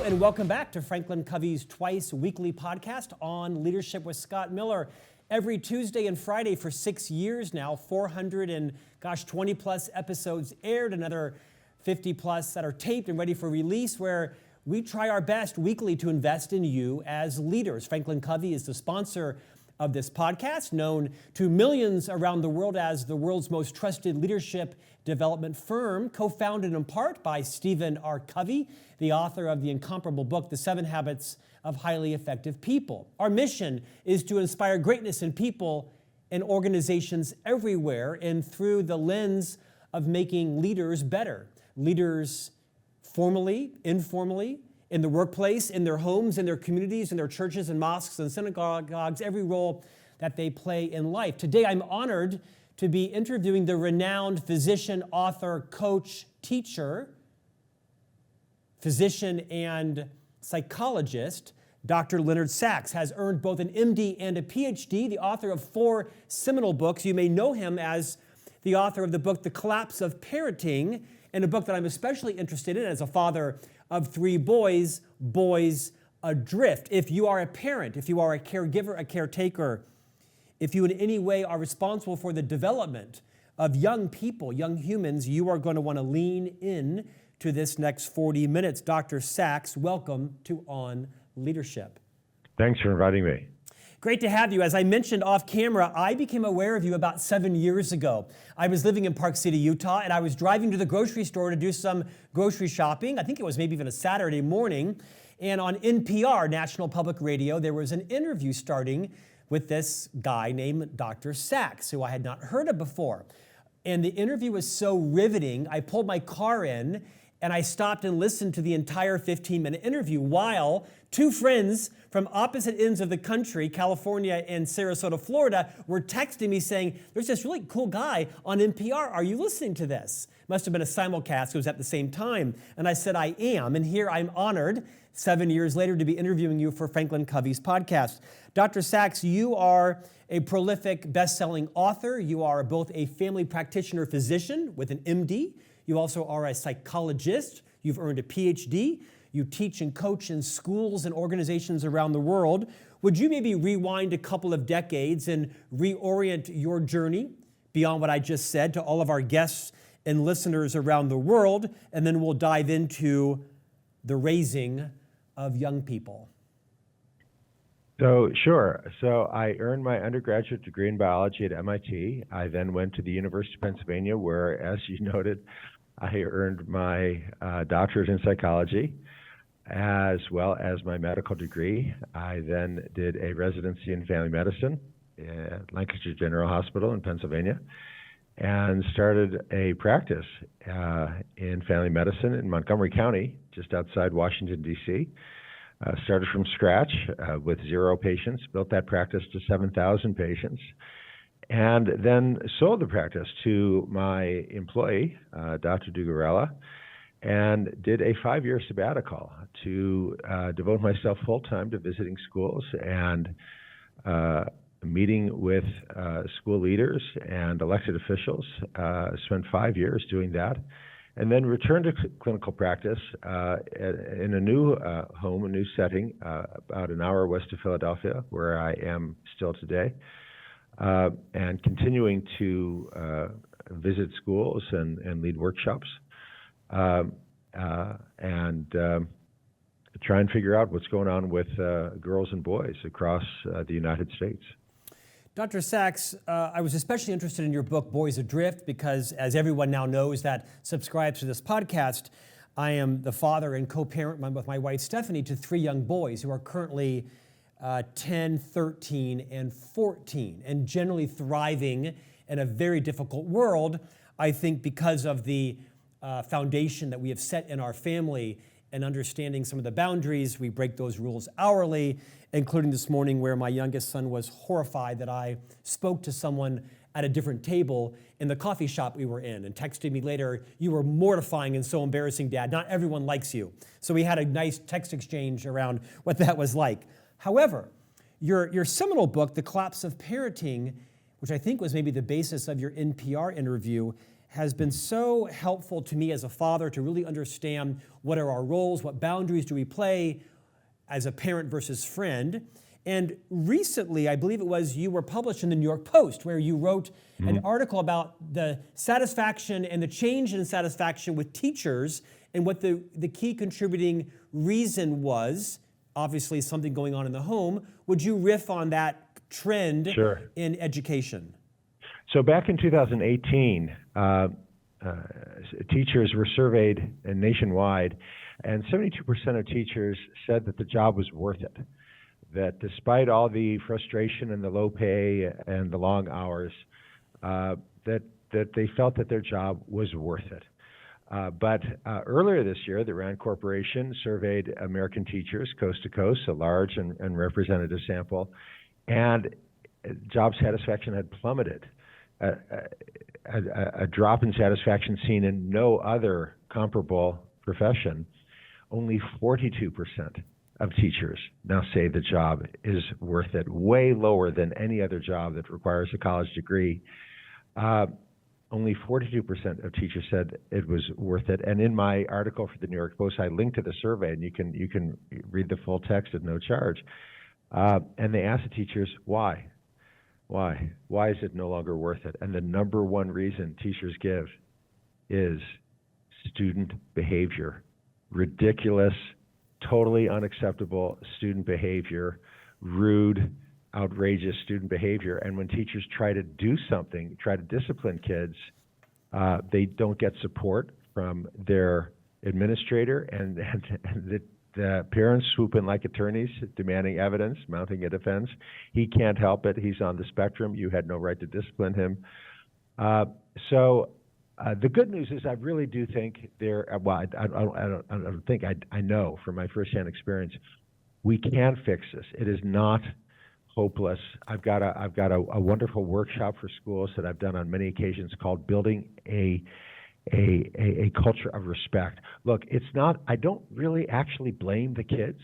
Hello and welcome back to Franklin Covey's twice weekly podcast on Leadership with Scott Miller. Every Tuesday and Friday for 6 years now, 20 plus episodes aired, another 50 plus that are taped and ready for release, where we try our best weekly to invest in you as leaders. Franklin Covey is the sponsor of this podcast, known to millions around the world as the world's most trusted leadership development firm, co-founded in part by Stephen R. Covey, the author of the incomparable book, The 7 Habits of Highly Effective People. Our mission is to inspire greatness in people and organizations everywhere, and through the lens of making leaders better. Leaders formally, informally, in the workplace, in their homes, in their communities, in their churches and mosques and synagogues, every role that they play in life. Today, I'm honored to be interviewing the renowned physician, author, coach, teacher, physician, and psychologist. Dr. Leonard Sax has earned both an MD and a PhD, the author of 4 seminal books. You may know him as the author of the book, The Collapse of Parenting, and a book that I'm especially interested in as a father of 3 boys, Boys Adrift. If you are a parent, if you are a caregiver, a caretaker, if you in any way are responsible for the development of young people, young humans, you are going to want to lean in to this next 40 minutes. Dr. Sax, welcome to On Leadership. Thanks for inviting me. Great to have you. As I mentioned off camera, I became aware of you about 7 years ago. I was living in Park City, Utah, and I was driving to the grocery store to do some grocery shopping. I think it was maybe even a Saturday morning. And on NPR, National Public Radio, there was an interview starting with this guy named Dr. Sax, who I had not heard of before. And the interview was so riveting, I pulled my car in and I stopped and listened to the entire 15-minute interview while 2 friends from opposite ends of the country, California and Sarasota, Florida, were texting me saying, there's this really cool guy on NPR. Are you listening to this? Must have been a simulcast. It was at the same time. And I said, I am. And here I'm honored 7 years later to be interviewing you for Franklin Covey's podcast. Dr. Sax, you are a prolific best-selling author. You are both a family practitioner physician with an MD. You also are a psychologist. You've earned a PhD. You teach and coach in schools and organizations around the world. Would you maybe rewind a couple of decades and reorient your journey beyond what I just said to all of our guests and listeners around the world? And then we'll dive into the raising of young people. Sure. So I earned my undergraduate degree in biology at MIT. I then went to the University of Pennsylvania, where, as you noted, I earned my doctorate in psychology, as well as my medical degree. I then did a residency in family medicine at Lancaster General Hospital in Pennsylvania, and started a practice in family medicine in Montgomery County, just outside Washington, D.C. Started from scratch with 0 patients, built that practice to 7,000 patients, and then sold the practice to my employee, Dr. Dugarella, and did a 5-year sabbatical to devote myself full-time to visiting schools and meeting with school leaders and elected officials. Spent 5 years doing that, and then returned to clinical practice in a new home, a new setting, about an hour west of Philadelphia, where I am still today, and continuing to visit schools and lead workshops, and try and figure out what's going on with girls and boys across the United States. Dr. Sax, I was especially interested in your book, Boys Adrift, because as everyone now knows that subscribes to this podcast, I am the father and co-parent with my wife, Stephanie, to 3 young boys who are currently 10, 13, and 14, and generally thriving in a very difficult world, I think because of the foundation that we have set in our family and understanding some of the boundaries. We break those rules hourly, including this morning where my youngest son was horrified that I spoke to someone at a different table in the coffee shop we were in and texted me later, "You were mortifying and so embarrassing, Dad. Not everyone likes you." So we had a nice text exchange around what that was like. However, your seminal book, The Collapse of Parenting, which I think was maybe the basis of your NPR interview, has been so helpful to me as a father to really understand what are our roles, what boundaries do we play as a parent versus friend. And recently, I believe it was, you were published in the New York Post, where you wrote an article about the satisfaction and the change in satisfaction with teachers and what the key contributing reason was. Obviously, something going on in the home. Would you riff on that trend Sure. in education? So back in 2018, teachers were surveyed nationwide, and 72% of teachers said that the job was worth it. That despite all the frustration and the low pay and the long hours, that they felt that their job was worth it. But earlier this year, the RAND Corporation surveyed American teachers coast to coast, a large and representative sample, and job satisfaction had plummeted. A drop in satisfaction seen in no other comparable profession. Only 42% of teachers now say the job is worth it, way lower than any other job that requires a college degree. Only 42% of teachers said it was worth it. And in my article for the New York Post, I linked to the survey, and you can read the full text at no charge. And they asked the teachers, why? Why? Why is it no longer worth it? And the number one reason teachers give is student behavior. Ridiculous, totally unacceptable student behavior, rude, outrageous student behavior. And when teachers try to do something, try to discipline kids, they don't get support from their administrator, and the parents swoop in like attorneys, demanding evidence, mounting a defense. He can't help it. He's on the spectrum. You had no right to discipline him. The good news is I really do think I know from my firsthand experience, we can fix this. It is not hopeless. I've got a wonderful workshop for schools that I've done on many occasions called Building a Culture of Respect. Look, it's not, I don't really actually blame the kids.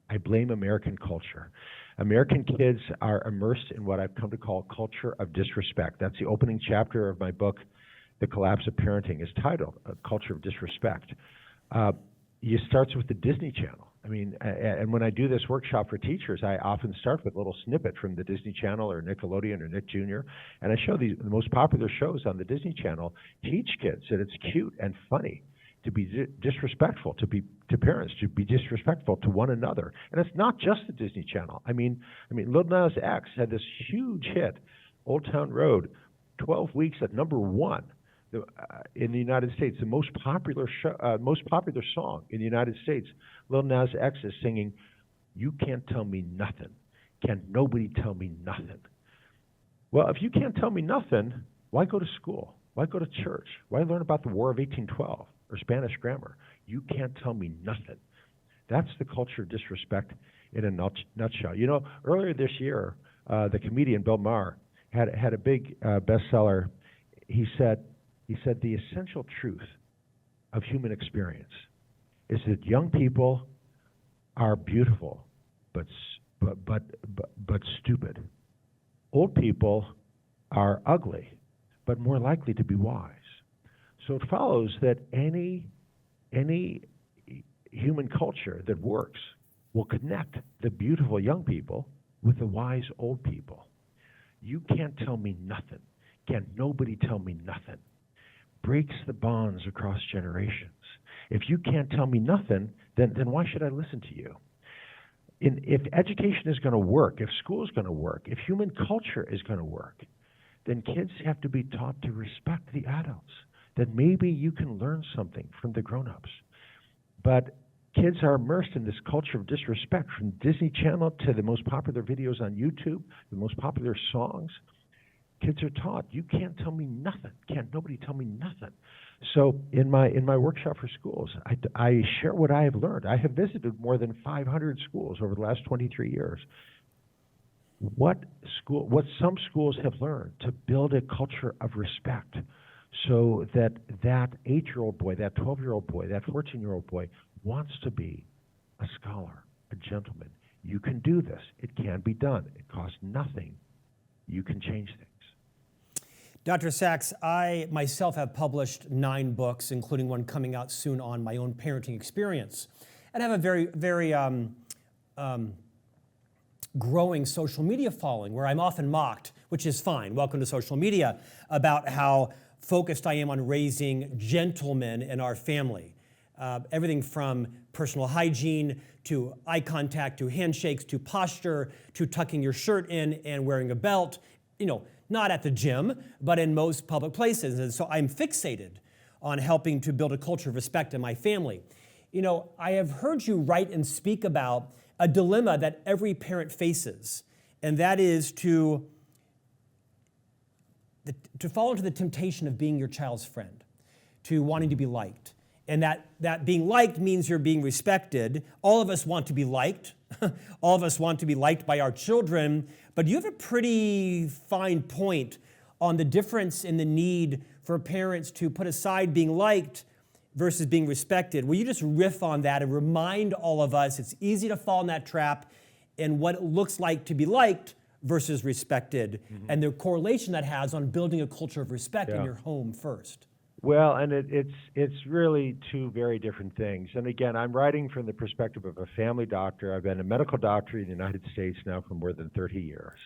I blame American culture. American kids are immersed in what I've come to call culture of disrespect. That's the opening chapter of my book, The Collapse of Parenting, is titled A Culture of Disrespect. It starts with the Disney Channel. I mean, and when I do this workshop for teachers, I often start with a little snippet from the Disney Channel or Nickelodeon or Nick Jr., and I show the most popular shows on the Disney Channel teach kids that it's cute and funny to be disrespectful to parents, to be disrespectful to one another. And it's not just the Disney Channel. I mean, Leonard Sax had this huge hit, Old Town Road, 12 weeks at #1. In the United States, the most popular song in the United States, Lil Nas X is singing, "You can't tell me nothing. Can nobody tell me nothing?" Well, if you can't tell me nothing, why go to school? Why go to church? Why learn about the War of 1812 or Spanish grammar? You can't tell me nothing. That's the culture of disrespect in a nutshell. You know, earlier this year, the comedian Bill Maher had a big bestseller. He said, the essential truth of human experience is that young people are beautiful, but stupid. Old people are ugly, but more likely to be wise. So it follows that any human culture that works will connect the beautiful young people with the wise old people. You can't tell me nothing. Can nobody tell me nothing? Breaks the bonds across generations. If you can't tell me nothing, then why should I listen to you? If education is going to work, if school is going to work, if human culture is going to work, then kids have to be taught to respect the adults, that maybe you can learn something from the grown-ups. But kids are immersed in this culture of disrespect, from Disney Channel to the most popular videos on YouTube, the most popular songs. Kids are taught, you can't tell me nothing. Can't nobody tell me nothing. So in my workshop for schools, I share what I have learned. I have visited more than 500 schools over the last 23 years. What some schools have learned to build a culture of respect, so that 8-year-old boy, that 12-year-old boy, that 14-year-old boy wants to be a scholar, a gentleman. You can do this. It can be done. It costs nothing. You can change things. Dr. Sax, I myself have published 9 books, including one coming out soon on my own parenting experience. And I have a very growing social media following where I'm often mocked, which is fine, welcome to social media, about how focused I am on raising gentlemen in our family. Everything from personal hygiene to eye contact to handshakes to posture to tucking your shirt in and wearing a belt, not at the gym, but in most public places. And so I'm fixated on helping to build a culture of respect in my family. I have heard you write and speak about a dilemma that every parent faces, and that is to fall into the temptation of being your child's friend, to wanting to be liked. And that being liked means you're being respected. All of us want to be liked. All of us want to be liked by our children. But you have a pretty fine point on the difference in the need for parents to put aside being liked versus being respected. Will you just riff on that and remind all of us it's easy to fall in that trap and what it looks like to be liked versus respected, and the correlation that has on building a culture of respect in your home first? Well, and it's really 2 very different things. And again, I'm writing from the perspective of a family doctor. I've been a medical doctor in the United States now for more than 30 years.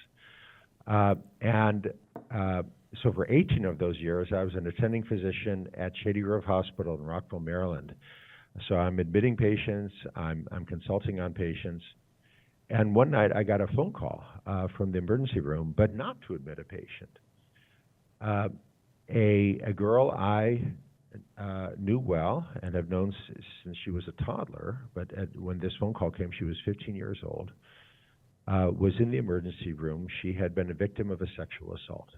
So for 18 of those years, I was an attending physician at Shady Grove Hospital in Rockville, Maryland. So I'm admitting patients, I'm consulting on patients. And one night I got a phone call from the emergency room, but not to admit a patient. A girl I knew well and have known since she was a toddler, but when this phone call came, she was 15 years old, was in the emergency room. She had been a victim of a sexual assault.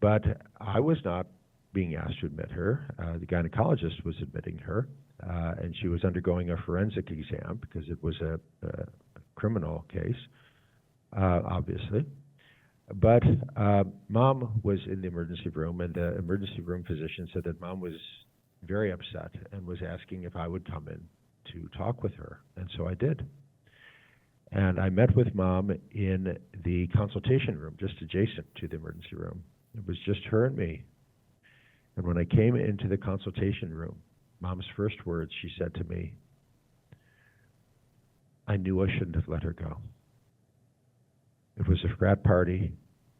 But I was not being asked to admit her. The gynecologist was admitting her, and she was undergoing a forensic exam because it was a criminal case, obviously. But Mom was in the emergency room, and the emergency room physician said that Mom was very upset and was asking if I would come in to talk with her. And so I did. And I met with Mom in the consultation room, just adjacent to the emergency room. It was just her and me. And when I came into the consultation room, Mom's first words, she said to me, "I knew I shouldn't have let her go." It was a frat party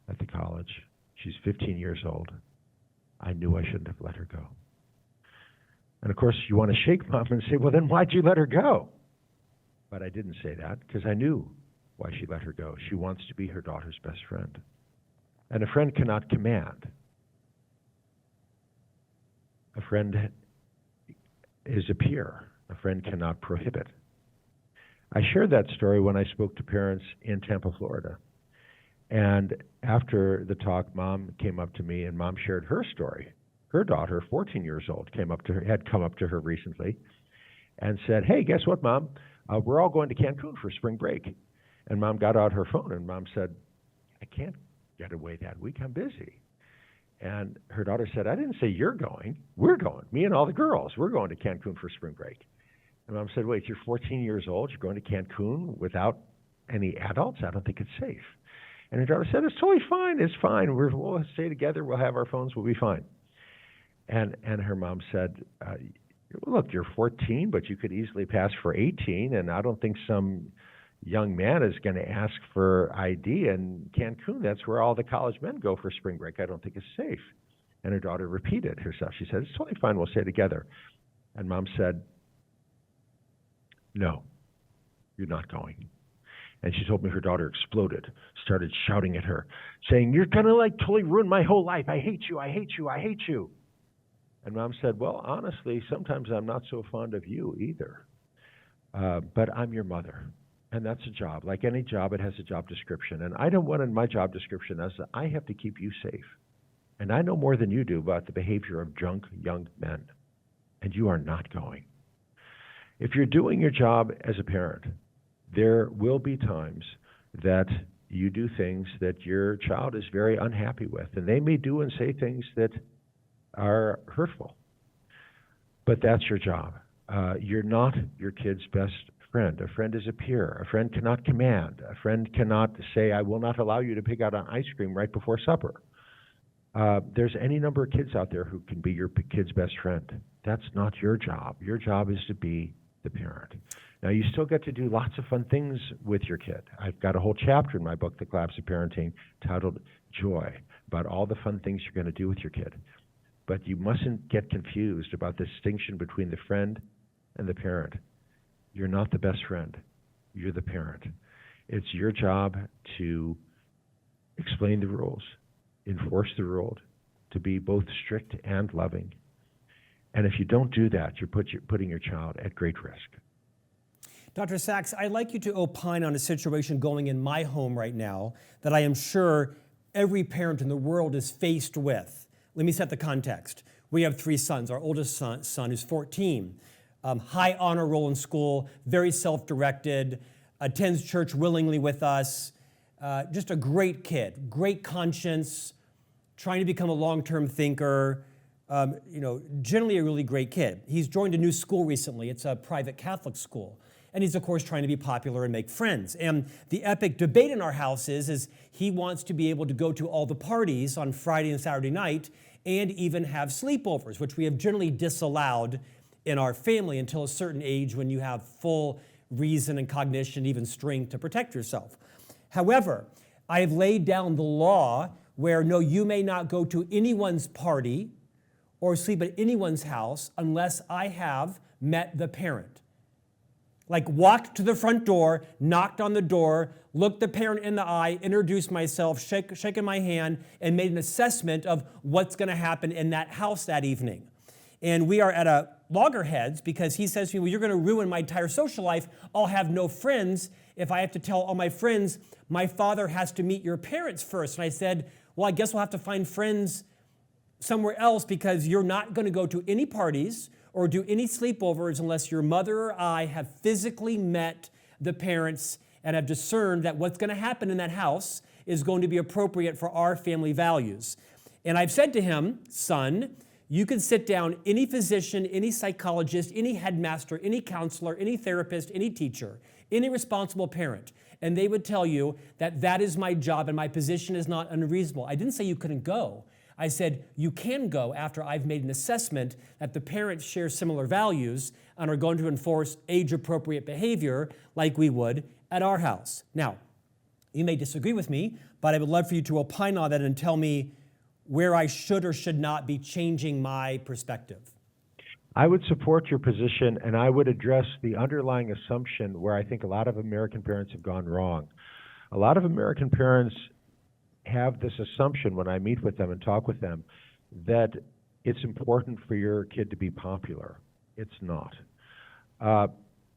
at the college. She's 15 years old. I knew I shouldn't have let her go. And of course, you want to shake Mom and say, well, then why'd you let her go? But I didn't say that because I knew why she let her go. She wants to be her daughter's best friend. And a friend cannot command. A friend is a peer. A friend cannot prohibit. I shared that story when I spoke to parents in Tampa, Florida. And after the talk, Mom came up to me and Mom shared her story. Her daughter, 14 years old, had come up to her recently and said, "Hey, guess what, Mom? We're all going to Cancun for spring break." And Mom got out her phone and Mom said, "I can't get away that week. I'm busy." And her daughter said, "I didn't say you're going. We're going. Me and all the girls. We're going to Cancun for spring break." And Mom said, "Wait, you're 14 years old. You're going to Cancun without any adults? I don't think it's safe." And her daughter said, "It's totally fine. It's fine. We'll stay together. We'll have our phones. We'll be fine." And her mom said, "Look, you're 14, but you could easily pass for 18, and I don't think some young man is going to ask for ID in Cancun. That's where all the college men go for spring break. I don't think it's safe." And her daughter repeated herself. She said, "It's totally fine. We'll stay together." And Mom said, "No, you're not going." And she told me her daughter exploded, started shouting at her, saying, "You're going to totally ruin my whole life. I hate you, I hate you, I hate you." And Mom said, "Well, honestly, sometimes I'm not so fond of you either. But I'm your mother. And that's a job. Like any job, it has a job description. And item 1 in my job description is that I have to keep you safe. And I know more than you do about the behavior of drunk young men. And you are not going. If you're doing your job as a parent, there will be times that you do things that your child is very unhappy with. And they may do and say things that are hurtful. But that's your job. You're not your kid's best friend. A friend is a peer. A friend cannot command. A friend cannot say, I will not allow you to pick out an ice cream right before supper. There's any number of kids out there who can be your kid's best friend. That's not your job. Your job is to be the parent. Now, you still get to do lots of fun things with your kid. I've got a whole chapter in my book, The Collapse of Parenting, titled Joy, about all the fun things you're going to do with your kid. But you mustn't get confused about the distinction between the friend and the parent. You're not the best friend. You're the parent. It's your job to explain the rules, enforce the rules, to be both strict and loving. And if you don't do that, you're putting your child at great risk. Dr. Sax, I'd like you to opine on a situation going in my home right now that I am sure every parent in the world is faced with. Let me set the context. We have 3 sons. Our oldest son is 14, high honor roll in school, very self-directed, attends church willingly with us, just a great kid, great conscience, trying to become a long-term thinker, generally a really great kid. He's joined a new school recently. It's a private Catholic school. And he's, of course, trying to be popular and make friends. And the epic debate in our house is he wants to be able to go to all the parties on Friday and Saturday night and even have sleepovers, which we have generally disallowed in our family until a certain age when you have full reason and cognition, even strength to protect yourself. However, I have laid down the law where, no, you may not go to anyone's party or sleep at anyone's house unless I have met the parent. Like walked to the front door, knocked on the door, looked the parent in the eye, introduced myself, shaken my hand, and made an assessment of what's going to happen in that house that evening. And we are at a loggerheads because he says to me, well, you're going to ruin my entire social life. I'll have no friends if I have to tell all my friends, my father has to meet your parents first. And I said, well, I guess we'll have to find friends somewhere else because you're not going to go to any parties or do any sleepovers unless your mother or I have physically met the parents and have discerned that what's going to happen in that house is going to be appropriate for our family values. And I've said to him, son, you can sit down any physician, any psychologist, any headmaster, any counselor, any therapist, any teacher, any responsible parent, and they would tell you that that is my job and my position is not unreasonable. I didn't say you couldn't go. I said, you can go after I've made an assessment that the parents share similar values and are going to enforce age-appropriate behavior like we would at our house. Now, you may disagree with me, but I would love for you to opine on that and tell me where I should or should not be changing my perspective. I would support your position, and I would address the underlying assumption where I think a lot of American parents have gone wrong. A lot of American parents have this assumption when I meet with them and talk with them that it's important for your kid to be popular. It's not.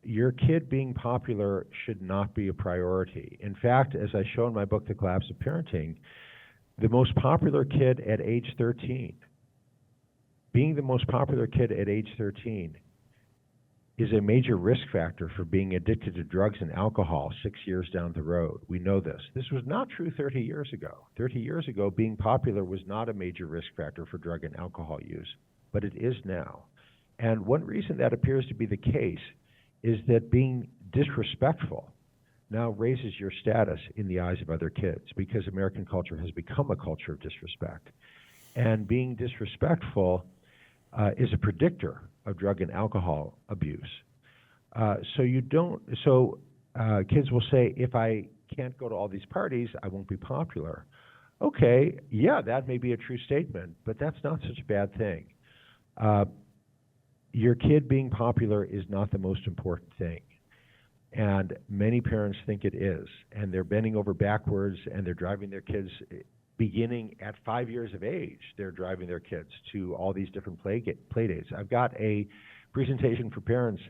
Your kid being popular should not be a priority. In fact, as I show in my book, The Collapse of Parenting, the most popular kid at age 13, being the most popular kid at age 13 is a major risk factor for being addicted to drugs and alcohol 6 years down the road. We know this. This was not true 30 years ago. 30 years ago, being popular was not a major risk factor for drug and alcohol use, but it is now. And one reason that appears to be the case is that being disrespectful now raises your status in the eyes of other kids because American culture has become a culture of disrespect. And being disrespectful is a predictor of drug and alcohol abuse. Kids will say, if I can't go to all these parties, I won't be popular. Okay, yeah, that may be a true statement, but that's not such a bad thing. Your kid being popular is not the most important thing. And many parents think it is. And they're bending over backwards and they're driving their kids, beginning at 5 years of age, they're driving their kids to all these different play dates. I've got a presentation for parents,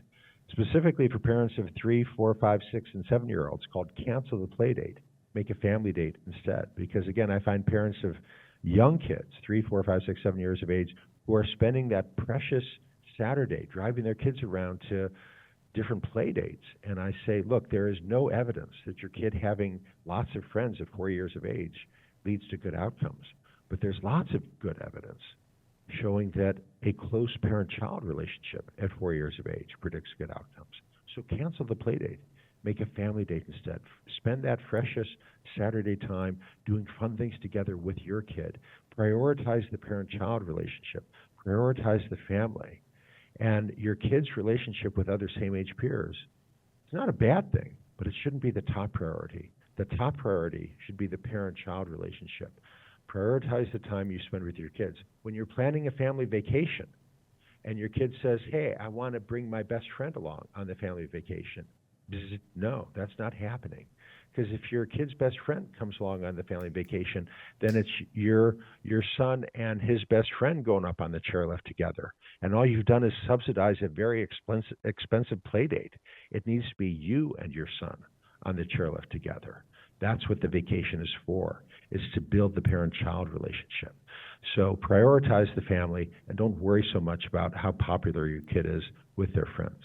specifically for parents of 3, 4, 5, 6, and 7-year-olds called Cancel the Play Date, Make a Family Date instead. Because again, I find parents of young kids, 3, 4, 5, 6, 7 years of age, who are spending that precious Saturday driving their kids around to different play dates. And I say, look, there is no evidence that your kid having lots of friends at 4 years of age leads to good outcomes. But there's lots of good evidence showing that a close parent-child relationship at 4 years of age predicts good outcomes. So cancel the play date. Make a family date instead. Spend that precious Saturday time doing fun things together with your kid. Prioritize the parent-child relationship. Prioritize the family. And your kid's relationship with other same-age peers, it's not a bad thing, but it shouldn't be the top priority. The top priority should be the parent-child relationship. Prioritize the time you spend with your kids. When you're planning a family vacation and your kid says, hey, I want to bring my best friend along on the family vacation, no, that's not happening. Because if your kid's best friend comes along on the family vacation, then it's your son and his best friend going up on the chairlift together. And all you've done is subsidize a very expensive play date. It needs to be you and your son on the chairlift together. That's what the vacation is for, is to build the parent-child relationship. So prioritize the family and don't worry so much about how popular your kid is with their friends.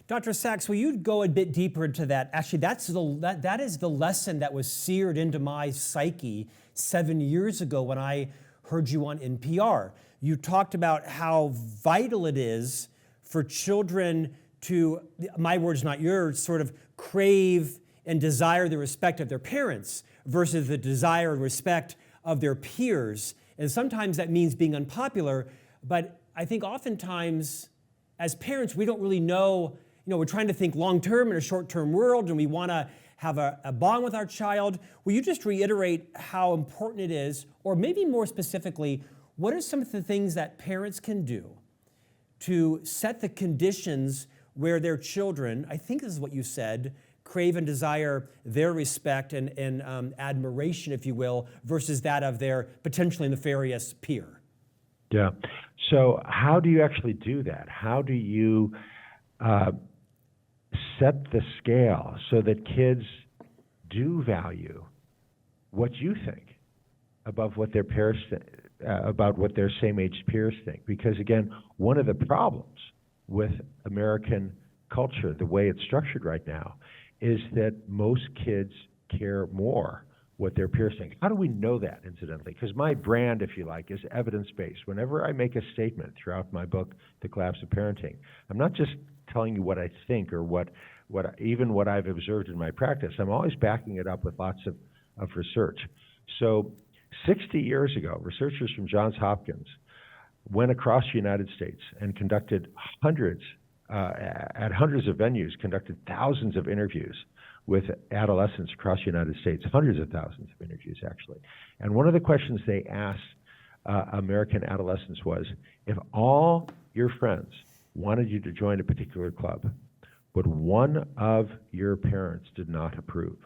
Dr. Sax, will you go a bit deeper into that? Actually, that is the lesson that was seared into my psyche 7 years ago when I heard you on NPR. You talked about how vital it is for children to, my words, not yours, sort of crave and desire the respect of their parents versus the desire and respect of their peers. And sometimes that means being unpopular, but I think oftentimes as parents, we don't really know, we're trying to think long-term in a short-term world, and we want to have a bond with our child. Will you just reiterate how important it is, or maybe more specifically, what are some of the things that parents can do to set the conditions where their children, I think this is what you said, crave and desire their respect and admiration, if you will, versus that of their potentially nefarious peer? Yeah. So how do you actually do that? How do you set the scale so that kids do value what you think above what their peers about what their same-age peers think? Because again, one of the problems with American culture, the way it's structured right now, is that most kids care more what their peers think. How do we know that, incidentally? Because my brand, if you like, is evidence-based. Whenever I make a statement throughout my book, The Collapse of Parenting, I'm not just telling you what I think or what I've observed in my practice. I'm always backing it up with lots of research. So 60 years ago, researchers from Johns Hopkins went across the United States and conducted hundreds of venues, conducted thousands of interviews with adolescents across the United States, hundreds of thousands of interviews, actually. And one of the questions they asked American adolescents was, if all your friends wanted you to join a particular club, but one of your parents did not approve,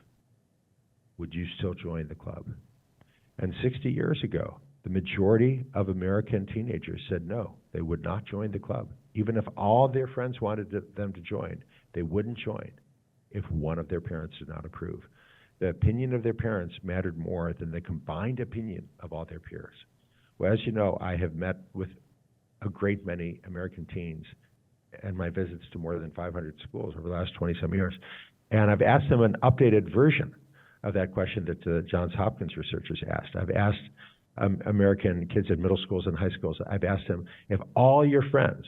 would you still join the club? And 60 years ago, the majority of American teenagers said no, they would not join the club. Even if all their friends wanted them to join, they wouldn't join if one of their parents did not approve. The opinion of their parents mattered more than the combined opinion of all their peers. Well, as you know, I have met with a great many American teens and my visits to more than 500 schools over the last 20-some years. And I've asked them an updated version of that question that the Johns Hopkins researchers asked. I've asked American kids at middle schools and high schools, I've asked them, if all your friends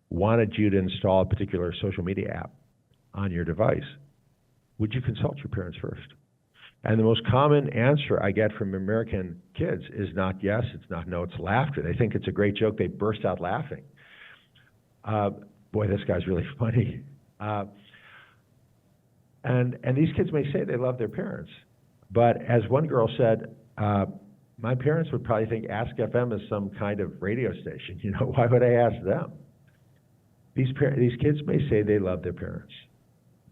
wanted you to install a particular social media app on your device, would you consult your parents first? And the most common answer I get from American kids is not yes, it's not no, it's laughter. They think it's a great joke. They burst out laughing. Boy, this guy's really funny. And these kids may say they love their parents. But as one girl said, my parents would probably think Ask FM is some kind of radio station. Why would I ask them? These kids may say they love their parents,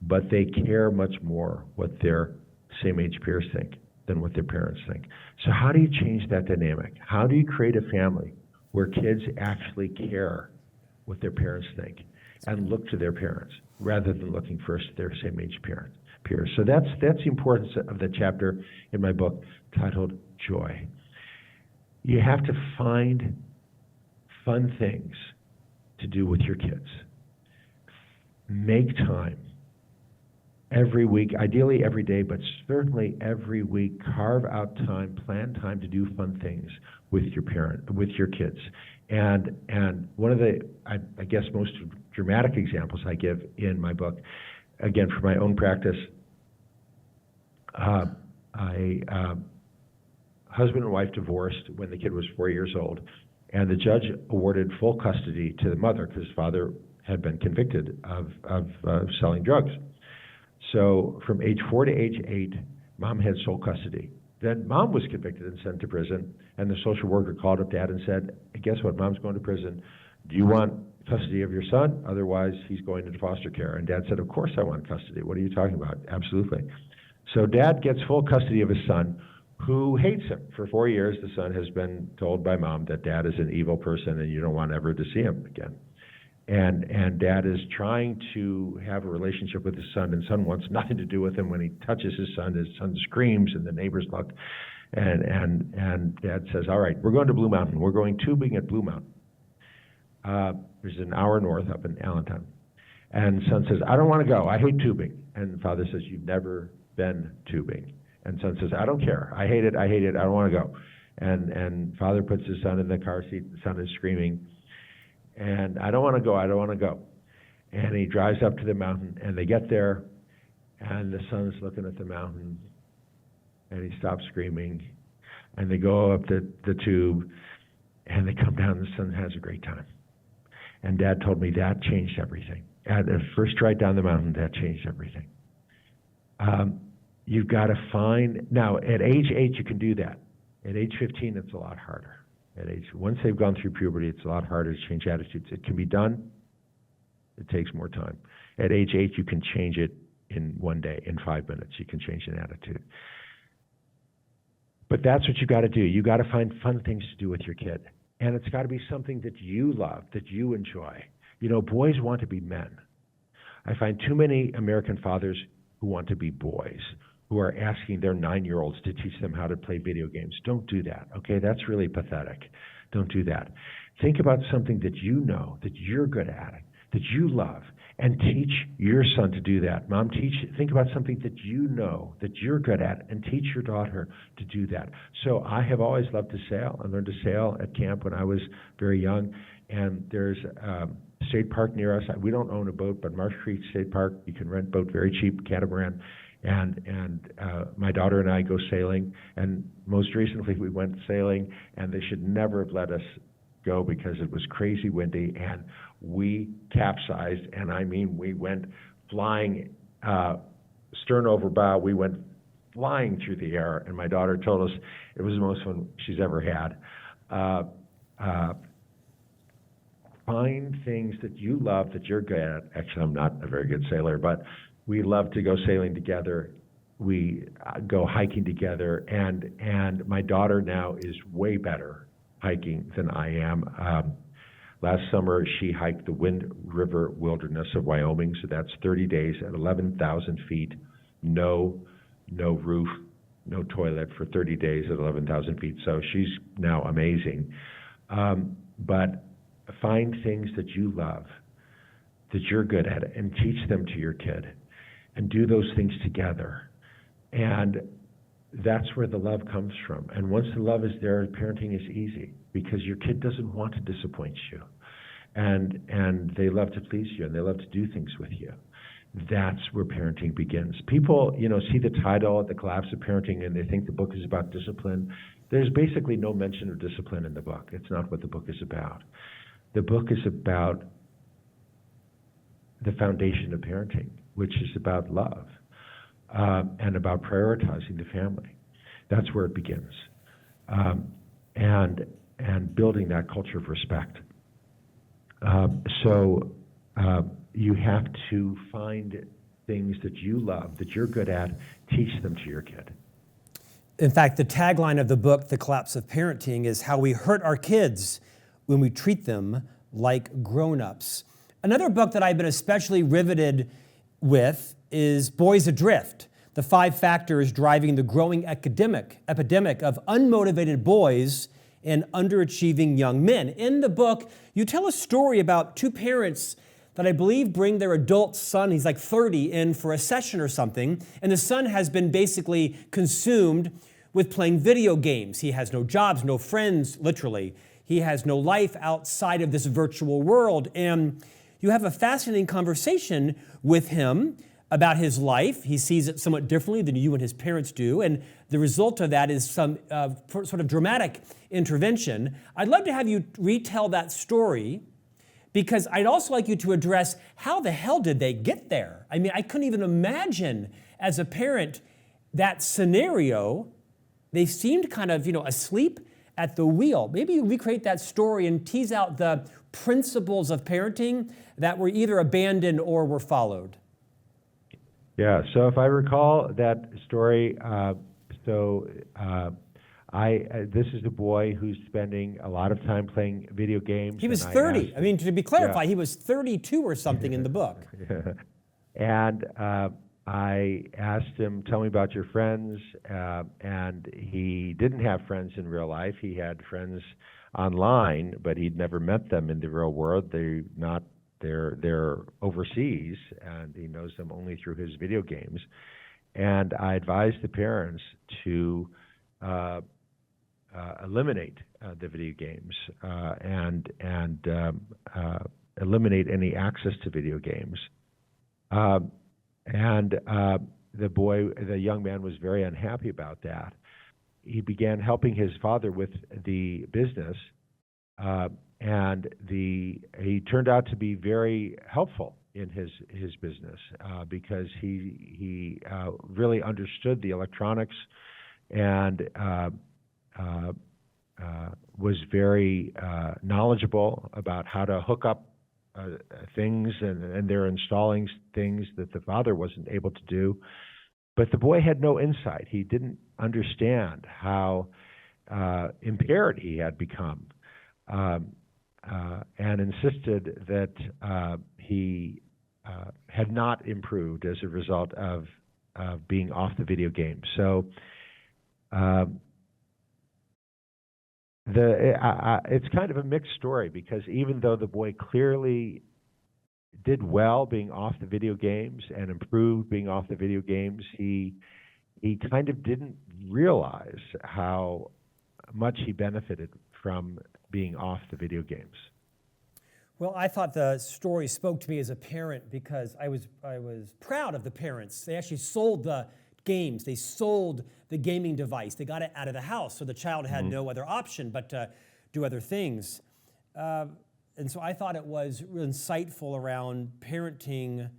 but they care much more what their same-age peers think than what their parents think. So how do you change that dynamic? How do you create a family where kids actually care what their parents think and look to their parents rather than looking first at their same-age peers? So that's the importance of the chapter in my book titled Joy. You have to find fun things to do with your kids. Make time every week, ideally every day, but certainly every week, carve out time, plan time to do fun things with your kids. And one of the, I guess, most dramatic examples I give in my book, again, for my own practice, husband and wife divorced when the kid was 4 years old, and the judge awarded full custody to the mother because his father had been convicted of selling drugs. So from age 4 to age 8, mom had sole custody. Then mom was convicted and sent to prison, and the social worker called up dad and said, guess what, mom's going to prison. Do you want custody of your son? Otherwise, he's going into foster care. And dad said, of course I want custody. What are you talking about? Absolutely. So dad gets full custody of his son, who hates him. For 4 years, the son has been told by mom that dad is an evil person and you don't want ever to see him again. And dad is trying to have a relationship with his son, and son wants nothing to do with him. When he touches his son screams, and the neighbors look. And dad says, all right, we're going to Blue Mountain. We're going tubing at Blue Mountain. There's an hour north up in Allentown. And son says, I don't want to go. I hate tubing. And father says, you've never been tubing. And son says, I don't care. I hate it. I don't want to go. And father puts his son in the car seat. The son is screaming. And I don't want to go. And he drives up to the mountain, and they get there, and the son's looking at the mountain, and he stops screaming, and they go up the tube, and they come down, and the son has a great time. And dad told me that changed everything. At the first ride down the mountain, that changed everything. You've got to find, now at age 8 you can do that. At age 15 it's a lot harder. Once they've gone through puberty, it's a lot harder to change attitudes. It can be done, it takes more time. At age 8 you can change it in one day, in 5 minutes you can change an attitude. But that's what you got to do. You got to find fun things to do with your kid. And it's got to be something that you love, that you enjoy. You know, boys want to be men. I find too many American fathers who want to be boys, who are asking their 9-year-olds to teach them how to play video games. Don't do that, okay? That's really pathetic. Don't do that. Think about something that you know, that you're good at, that you love, and teach your son to do that. Mom, think about something that you know, that you're good at, and teach your daughter to do that. So I have always loved to sail. I learned to sail at camp when I was very young, and there's a state park near us. We don't own a boat, but Marsh Creek State Park, you can rent boat very cheap, catamaran. And my daughter and I go sailing, and most recently we went sailing, and they should never have let us go because it was crazy windy, and we capsized, and I mean we went flying, stern over bow, we went flying through the air, and my daughter told us it was the most fun she's ever had. Find things that you love, that you're good at. Actually, I'm not a very good sailor, but we love to go sailing together. We go hiking together, and my daughter now is way better hiking than I am. Last summer, she hiked the Wind River Wilderness of Wyoming, so that's 30 days at 11,000 feet, no roof, no toilet for 30 days at 11,000 feet. So she's now amazing. But find things that you love, that you're good at, and teach them to your kid. And do those things together. And that's where the love comes from. And once the love is there, parenting is easy because your kid doesn't want to disappoint you. And they love to please you, and they love to do things with you. That's where parenting begins. People, see the title, The Collapse of Parenting, and they think the book is about discipline. There's basically no mention of discipline in the book. It's not what the book is about. The book is about the foundation of parenting, which is about love and about prioritizing the family. That's where it begins. And building that culture of respect. So you have to find things that you love, that you're good at, teach them to your kid. In fact, the tagline of the book, The Collapse of Parenting, is how we hurt our kids when we treat them like grown-ups. Another book that I've been especially riveted with is Boys Adrift, the 5 factors driving the growing epidemic of unmotivated boys and underachieving young men. In the book, you tell a story about 2 parents that I believe bring their adult son, he's like 30, in for a session or something, and the son has been basically consumed with playing video games. He has no jobs, no friends, literally. He has no life outside of this virtual world. And you have a fascinating conversation with him about his life. He sees it somewhat differently than you and his parents do. And the result of that is some sort of dramatic intervention. I'd love to have you retell that story, because I'd also like you to address how the hell did they get there? I mean, I couldn't even imagine as a parent that scenario. They seemed kind of, asleep at the wheel. Maybe you recreate that story and tease out the principles of parenting that were either abandoned or were followed. Yeah, so if I recall that story, this is the boy who's spending a lot of time playing video games. He was 30. I mean, to be clarified, he was 32 or something in the book. Yeah. And I asked him, tell me about your friends, and he didn't have friends in real life. He had friends online, but he'd never met them in the real world. They're overseas, and he knows them only through his video games. And I advised the parents to eliminate the video games and eliminate any access to video games. The young man was very unhappy about that. He began helping his father with the business, and he turned out to be very helpful in his business because he really understood the electronics and was very knowledgeable about how to hook up things, and they're installing things that the father wasn't able to do. But the boy had no insight. He didn't understand how impaired he had become, and insisted that he had not improved as a result of being off the video game. So it's kind of a mixed story, because even though the boy clearly did well being off the video games and improved being off the video games, he kind of didn't realize how much he benefited from being off the video games. Well, I thought the story spoke to me as a parent, because I was proud of the parents. They actually sold the games. They sold the gaming device. They got it out of the house, so the child had no other option but to do other things. And so I thought it was real insightful around parenting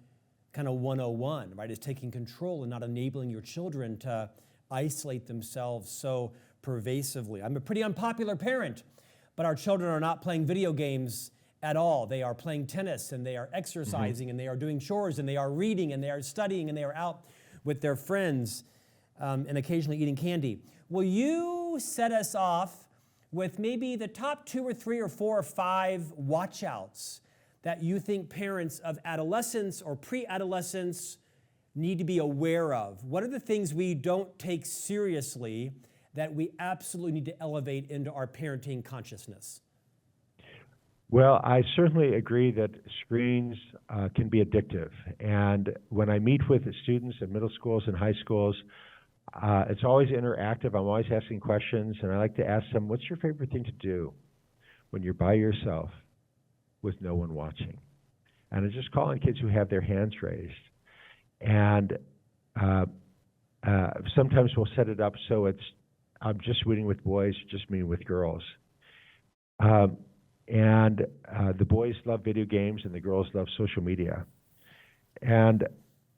kind of 101, right? Is taking control and not enabling your children to isolate themselves so pervasively. I'm a pretty unpopular parent, but our children are not playing video games at all. They are playing tennis, and they are exercising, and they are doing chores, and they are reading, and they are studying, and they are out with their friends, and occasionally eating candy. Will you set us off with maybe the top 2 or 3 or 4 or 5 watch-outs that you think parents of adolescents or pre-adolescents need to be aware of? What are the things we don't take seriously that we absolutely need to elevate into our parenting consciousness? Well, I certainly agree that screens can be addictive. And when I meet with the students in middle schools and high schools, it's always interactive. I'm always asking questions, and I like to ask them, what's your favorite thing to do when you're by yourself with no one watching? And I just call on kids who have their hands raised. And sometimes we'll set it up so I'm just meeting with boys, just meeting with girls. And the boys love video games, and the girls love social media. And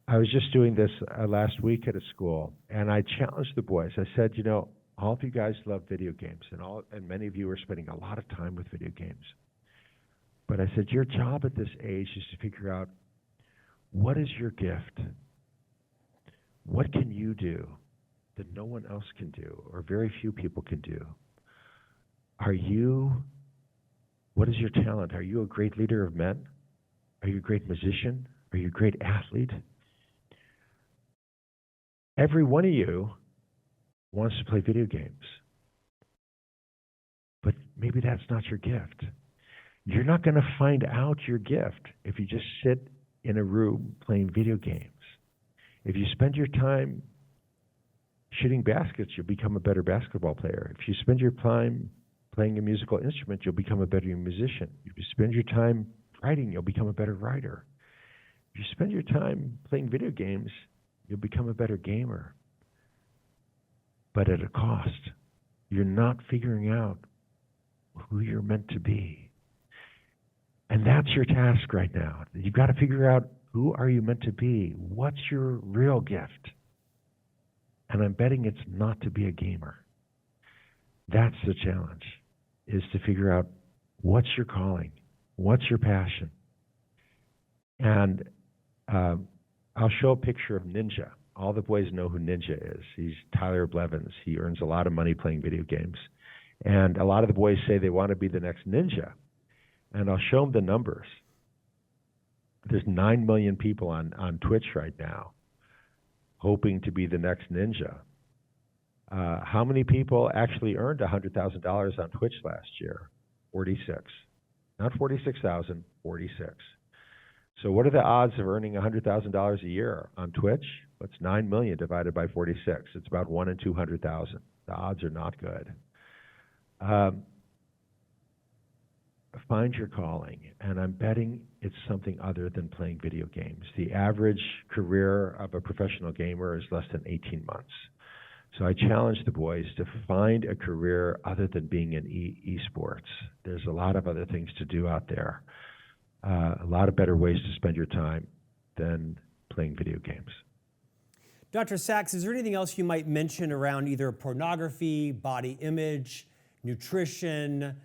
I was just doing this last week at a school, and I challenged the boys. I said, all of you guys love video games, and many of you are spending a lot of time with video games. But I said, your job at this age is to figure out, what is your gift? What can you do that no one else can do, or very few people can do? What is your talent? Are you a great leader of men? Are you a great musician? Are you a great athlete? Every one of you wants to play video games, but maybe that's not your gift. You're not going to find out your gift if you just sit in a room playing video games. If you spend your time shooting baskets, you'll become a better basketball player. If you spend your time playing a musical instrument, you'll become a better musician. If you spend your time writing, you'll become a better writer. If you spend your time playing video games, you'll become a better gamer. But at a cost. You're not figuring out who you're meant to be. And that's your task right now. You've got to figure out, who are you meant to be? What's your real gift? And I'm betting it's not to be a gamer. That's the challenge, is to figure out, what's your calling? What's your passion? And I'll show a picture of Ninja. All the boys know who Ninja is. He's Tyler Blevins. He earns a lot of money playing video games. And a lot of the boys say they want to be the next Ninja. And I'll show them the numbers. There's 9 million people on Twitch right now hoping to be the next Ninja. How many people actually earned $100,000 on Twitch last year? 46. Not 46,000, 46. So what are the odds of earning $100,000 a year on Twitch? What's 9 million divided by 46? It's about 1 in 200,000. The odds are not good. Find your calling, and I'm betting it's something other than playing video games. The average career of a professional gamer is less than 18 months. So I challenge the boys to find a career other than being in esports. There's a lot of other things to do out there. A lot of better ways to spend your time than playing video games. Dr. Sax, is there anything else you might mention around either pornography, body image, nutrition,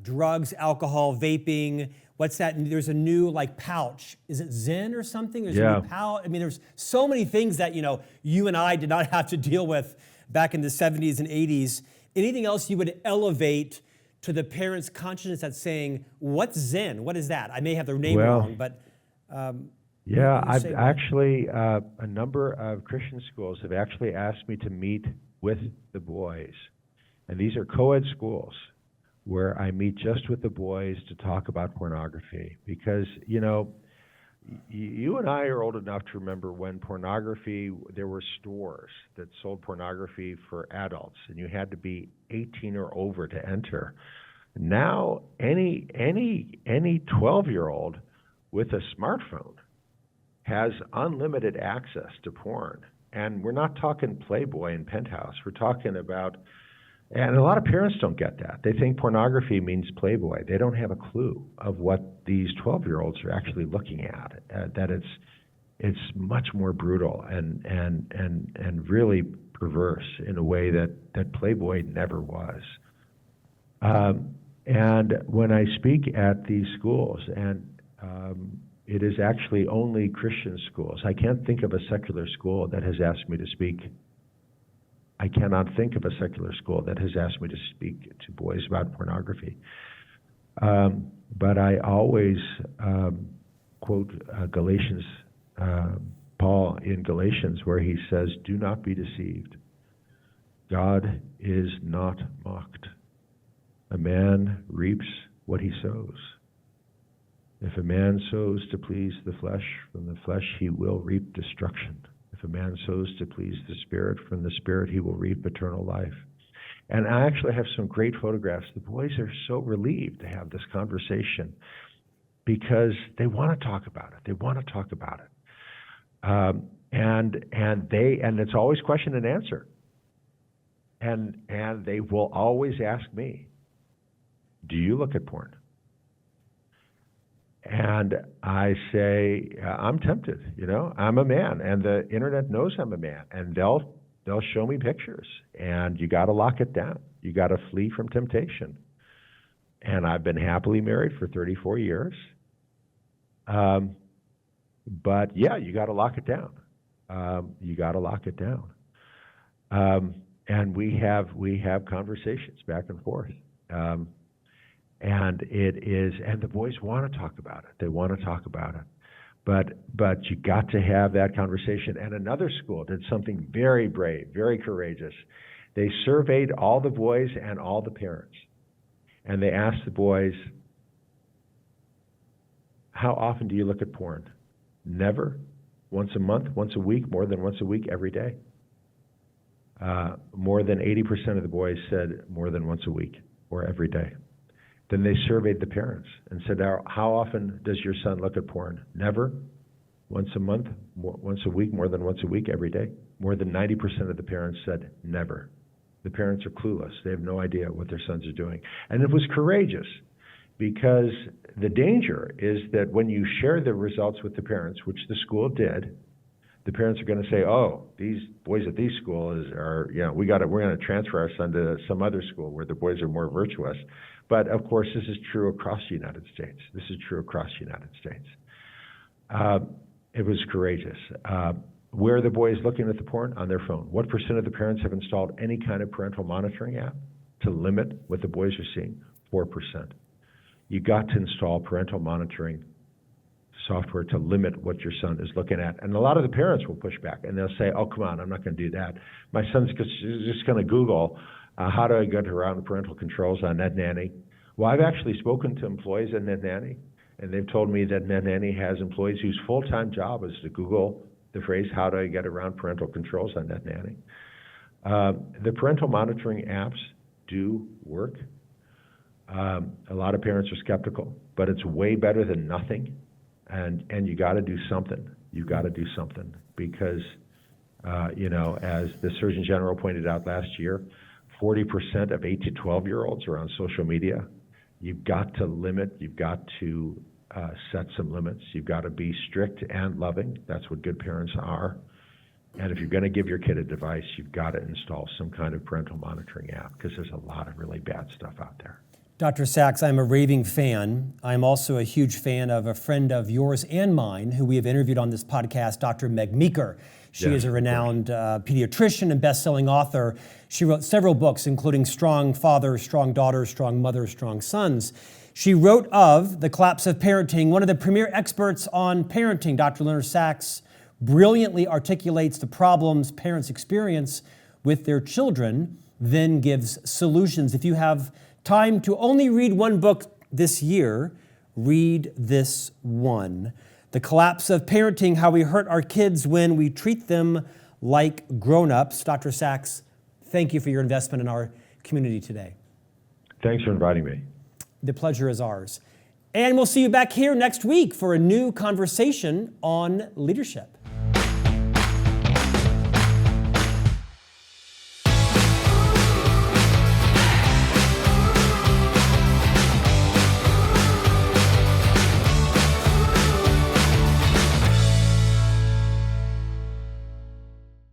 drugs, alcohol, vaping? What's that? There's a new pouch. Is it Zen or something? There's a new pouch. I mean, there's so many things that you and I did not have to deal with back in the 70s and 80s. Anything else you would elevate to the parents' consciousness that's saying, what's Zen? What is that? I may have the name wrong, but I've actually, a number of Christian schools have actually asked me to meet with the boys. And these are co-ed schools where I meet just with the boys to talk about pornography. Because, you and I are old enough to remember when pornography, there were stores that sold pornography for adults, and you had to be 18 or over to enter. Now, any 12-year-old with a smartphone has unlimited access to porn. And we're not talking Playboy and Penthouse. We're talking about, and a lot of parents don't get that. They think pornography means Playboy. They don't have a clue of what these 12-year-olds are actually looking at, that it's much more brutal and really perverse in a way that Playboy never was. And when I speak at these schools, and it is actually only Christian schools. I can't think of a secular school that has asked me to speak. I cannot think of a secular school that has asked me to speak to boys about pornography. But I always quote Galatians, Paul in Galatians, where he says, "Do not be deceived. God is not mocked. A man reaps what he sows. If a man sows to please the flesh, from the flesh he will reap destruction. If a man sows to please the Spirit, from the Spirit he will reap eternal life." And I actually have some great photographs. The boys are so relieved to have this conversation because they want to talk about it. They want to talk about it. And it's always question and answer. And they will always ask me, "Do you look at porn?" And I say, I'm tempted, I'm a man, and the internet knows I'm a man, and they'll show me pictures, and you got to lock it down. You got to flee from temptation. And I've been happily married for 34 years. But yeah, you got to lock it down. You got to lock it down. And we have conversations back and forth. And the boys want to talk about it. They want to talk about it. But you got to have that conversation. And another school did something very brave, very courageous. They surveyed all the boys and all the parents. And they asked the boys, How often do you look at porn? Never. Once a month, once a week, more than once a week, every day. More than 80% of the boys said more than once a week or every day. Then they surveyed the parents and said, how often does your son look at porn? Never. Once a month, once a week, more than once a week, every day. More than 90% of the parents said never. The parents are clueless. They have no idea what their sons are doing. And it was courageous, because the danger is that when you share the results with the parents, which the school did, the parents are going to say, oh, these boys at these schools we're going to transfer our son to some other school where the boys are more virtuous. But of course, this is true across the United States. This is true across the United States. It was courageous. Where are the boys looking at the porn? On their phone. What % of the parents have installed any kind of parental monitoring app to limit what the boys are seeing? 4%. You got to install parental monitoring software to limit what your son is looking at. And a lot of the parents will push back, and they'll say, oh, come on, I'm not going to do that. My son's just going to Google, how do I get around the parental controls on NetNanny? Well, I've actually spoken to employees at NetNanny, and they've told me that NetNanny has employees whose full-time job is to Google the phrase, how do I get around parental controls on NetNanny? The parental monitoring apps do work. A lot of parents are skeptical, but it's way better than nothing. And you got to do something. You got to do something because, as the Surgeon General pointed out last year, 40% of 8 to 12-year-olds are on social media. You've got to limit. You've got to set some limits. You've got to be strict and loving. That's what good parents are. And if you're going to give your kid a device, you've got to install some kind of parental monitoring app because there's a lot of really bad stuff out there. Dr. Sax, I'm a raving fan. I'm also a huge fan of a friend of yours and mine who we have interviewed on this podcast, Dr. Meg Meeker. She is a renowned pediatrician and best-selling author. She wrote several books, including Strong Fathers, Strong Daughters, Strong Mothers, Strong Sons. She wrote of The Collapse of Parenting. One of the premier experts on parenting, Dr. Leonard Sax, brilliantly articulates the problems parents experience with their children, then gives solutions. If you have time to only read one book this year, read this one. The Collapse of Parenting, How We Hurt Our Kids When We Treat Them Like Grown-Ups. Dr. Sax, thank you for your investment in our community today. Thanks for inviting me. The pleasure is ours. And we'll see you back here next week for a new conversation on leadership.